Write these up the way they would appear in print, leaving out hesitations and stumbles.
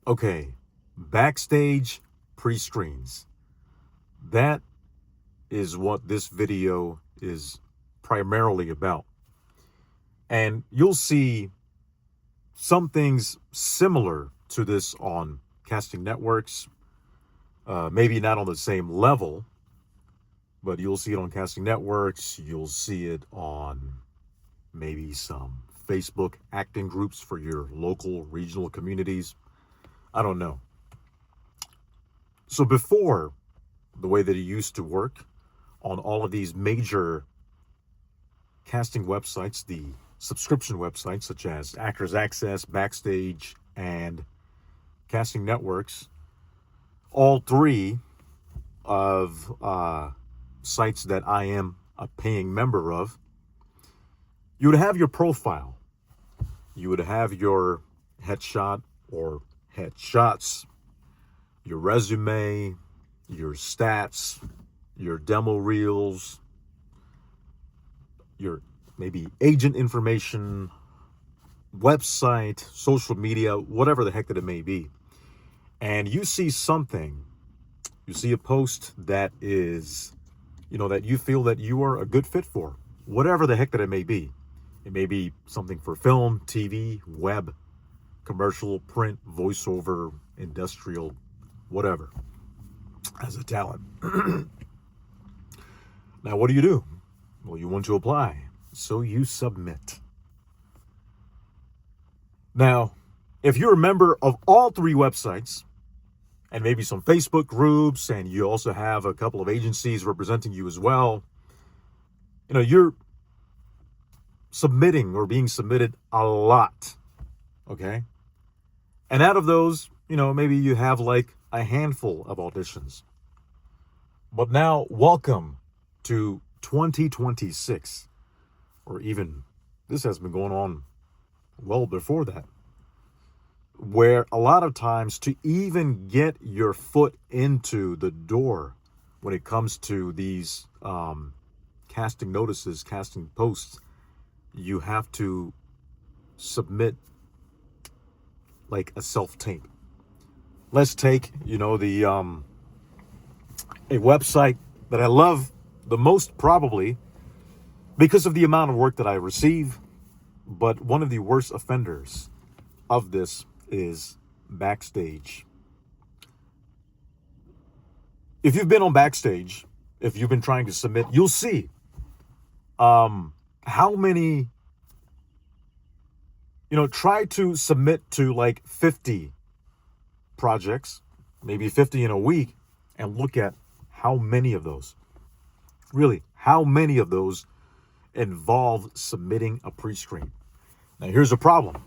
Okay, Backstage pre-screens. That is what this video is primarily about. And you'll see some things similar to this on casting networks, maybe not on the same level, but you'll see it on casting networks. You'll see it on maybe some Facebook acting groups for your local regional communities. I don't know. So before, the way that it used to work on all of these major casting websites, the subscription websites such as Actors Access, Backstage, and casting networks, all three of sites that I am a paying member of, you would have your profile. You would have your headshot or headshots, your resume, your stats, your demo reels, your maybe agent information, website, social media, whatever the heck that it may be. And you see something, you see a post that is, that you feel that you are a good fit for, whatever the heck that it may be. It may be something for film, TV, web, commercial, print, voiceover, industrial, whatever, as a talent. Now, what do? Well, you want to apply, so you submit. Now, if you're a member of all three websites, and maybe some Facebook groups, and you also have a couple of agencies representing you as well, you're submitting or being submitted a lot, okay? And out of those, maybe you have like a handful of auditions. But now, welcome to 2026, or even this has been going on well before that, where a lot of times to even get your foot into the door when it comes to these casting notices, casting posts, you have to submit like a self-tape. Let's take, the a website that I love the most, probably because of the amount of work that I receive, but one of the worst offenders of this is Backstage. If you've been on Backstage, if you've been trying to submit, you'll see how many, try to submit to like 50 projects, maybe 50 in a week, and look at how many of those, really, how many of those involve submitting a pre-screen. Now, here's a problem.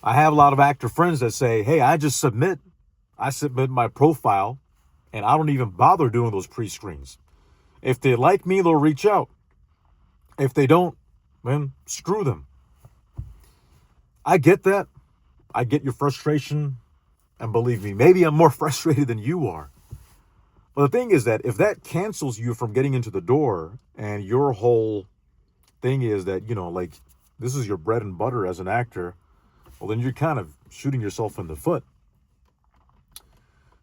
I have a lot of actor friends that say, hey, I submit my profile, and I don't even bother doing those pre-screens. If they like me, they'll reach out. If they don't, then screw them. I get that. I get your frustration. And believe me, maybe I'm more frustrated than you are. But the thing is that if that cancels you from getting into the door, and your whole thing is that, like, this is your bread and butter as an actor, well, then you're kind of shooting yourself in the foot.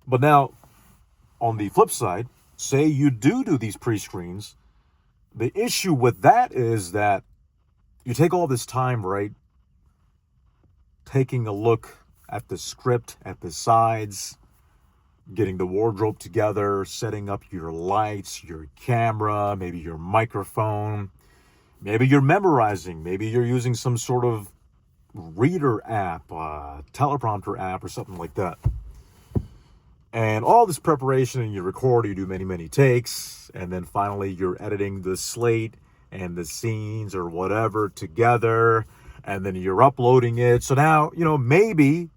But now, on the flip side, say you do these pre-screens, the issue with that is that you take all this time, right? Taking a look at the script, at the sides, getting the wardrobe together, setting up your lights, your camera, maybe your microphone. Maybe you're memorizing. Maybe you're using some sort of reader app, teleprompter app, or something like that. And all this preparation, and you record, you do many, many takes, and then finally you're editing the slate and the scenes or whatever together, and then you're uploading it. So now, maybe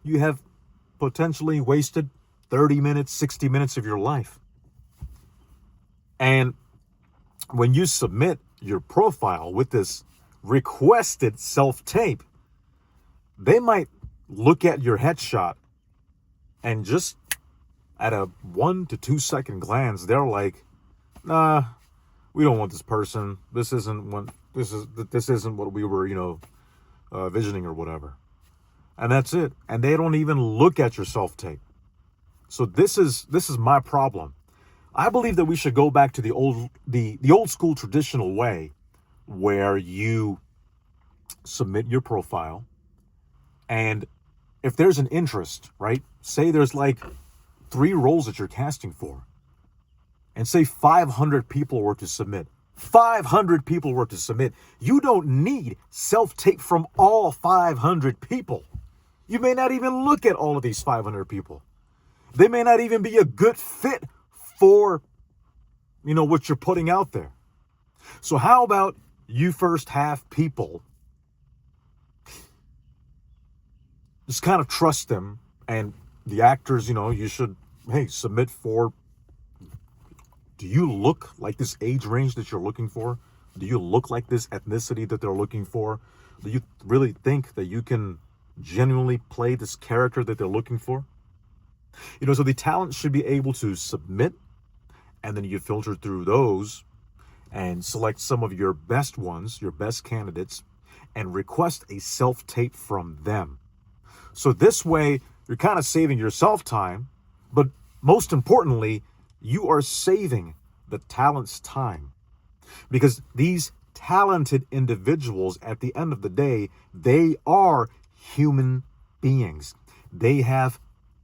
you have potentially wasted 30 minutes, 60 minutes of your life. And when you submit your profile with this requested self-tape, they might look at your headshot and just at a 1 to 2 second glance, they're like, nah, we don't want this person. This isn't what we were, visioning or whatever. and that's it. And they don't even look at your self-tape. So this is my problem. I believe that we should go back to the old school traditional way, where you submit your profile, and if there's an interest, right? Say there's like 3 roles that you're casting for, and say 500 people were to submit. 500 people were to submit. You don't need self-tape from all 500 people. You may not even look at all of these 500 people. They may not even be a good fit for, what you're putting out there. So how about you first have people, just kind of trust them, and the actors, you should, hey, submit for, do you look like this age range that you're looking for? Do you look like this ethnicity that they're looking for? Do you really think that you can genuinely play this character that they're looking for? So the talent should be able to submit, and then you filter through those and select some of your best ones, your best candidates, and request a self-tape from them. So this way, you're kind of saving yourself time, but most importantly, you are saving the talent's time. Because these talented individuals, at the end of the day, they are human beings. They have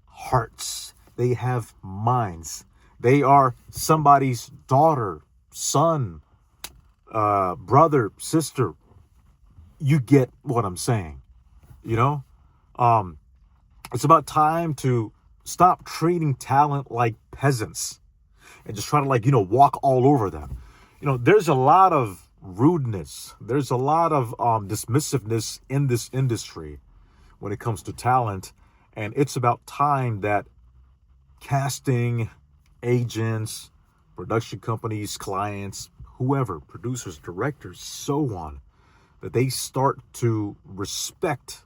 hearts. They have minds. They are somebody's daughter, son, brother, sister. You get what I'm saying, It's about time to stop treating talent like peasants and just try to walk all over them. There's a lot of rudeness. There's a lot of dismissiveness in this industry when it comes to talent. And it's about time that casting agents, production companies, clients, whoever, producers, directors, so on, that they start to respect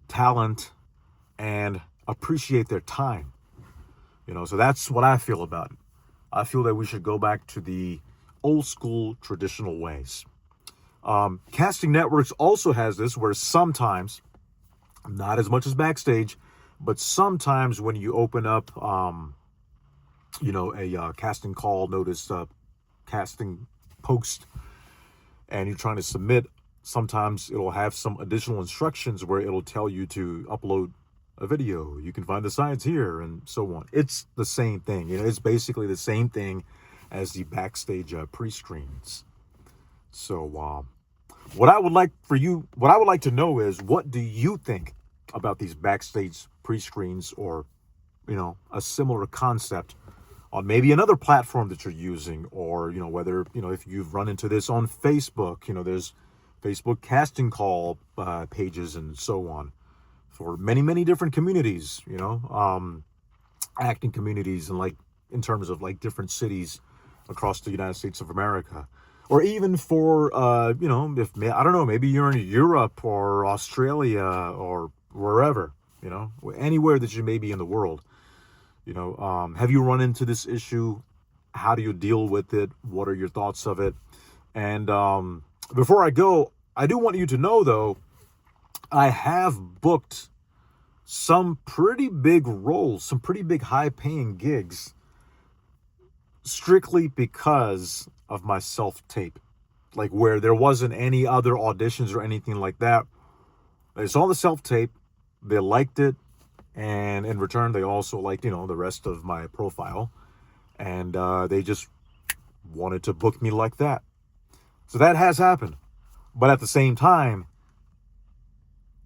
talent and appreciate their time. So that's what I feel about it. I feel that we should go back to the old school traditional ways. Casting networks also has this, where sometimes, not as much as Backstage, but sometimes when you open up, a casting call notice, casting post, and you're trying to submit, sometimes it'll have some additional instructions where it'll tell you to upload a video. You can find the sides here, and so on. It's the same thing. It's basically the same thing as the Backstage pre-screens. So what I would like to know is, what do you think about these Backstage pre-screens, or a similar concept on maybe another platform that you're using, or whether if you've run into this on Facebook. There's Facebook casting call pages and so on for many different communities, acting communities, and in terms of different cities across the United States of America. Or even for, if, I don't know, maybe you're in Europe or Australia or wherever, anywhere that you may be in the world. Have you run into this issue? How do you deal with it? What are your thoughts of it? And before I go, I do want you to know, though, I have booked some pretty big roles, some pretty big high-paying gigs, strictly because of my self-tape. Where there wasn't any other auditions or anything like that. They saw the self-tape, they liked it, and in return, they also liked, the rest of my profile. And they just wanted to book me like that. So that has happened. But at the same time,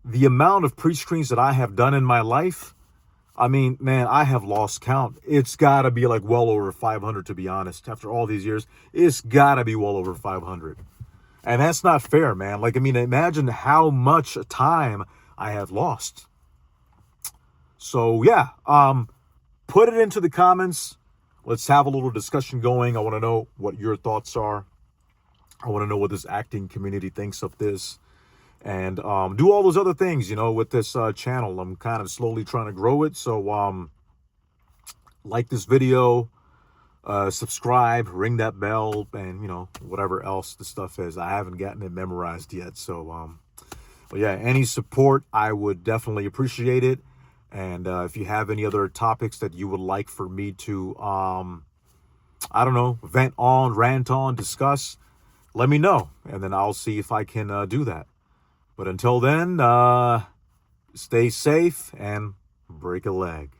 the amount of pre-screens that I have done in my life, I mean, man, I have lost count. It's got to be well over 500, to be honest. After all these years, it's got to be well over 500. And that's not fair, man. Imagine how much time I have lost. So, yeah, put it into the comments. Let's have a little discussion going. I want to know what your thoughts are. I want to know what this acting community thinks of this. And do all those other things, with this channel. I'm kind of slowly trying to grow it. So like this video, subscribe, ring that bell, and, whatever else the stuff is. I haven't gotten it memorized yet. So But yeah, any support, I would definitely appreciate it. And if you have any other topics that you would like for me to, I don't know, vent on, rant on, discuss, let me know. And then I'll see if I can do that. But until then, stay safe and break a leg.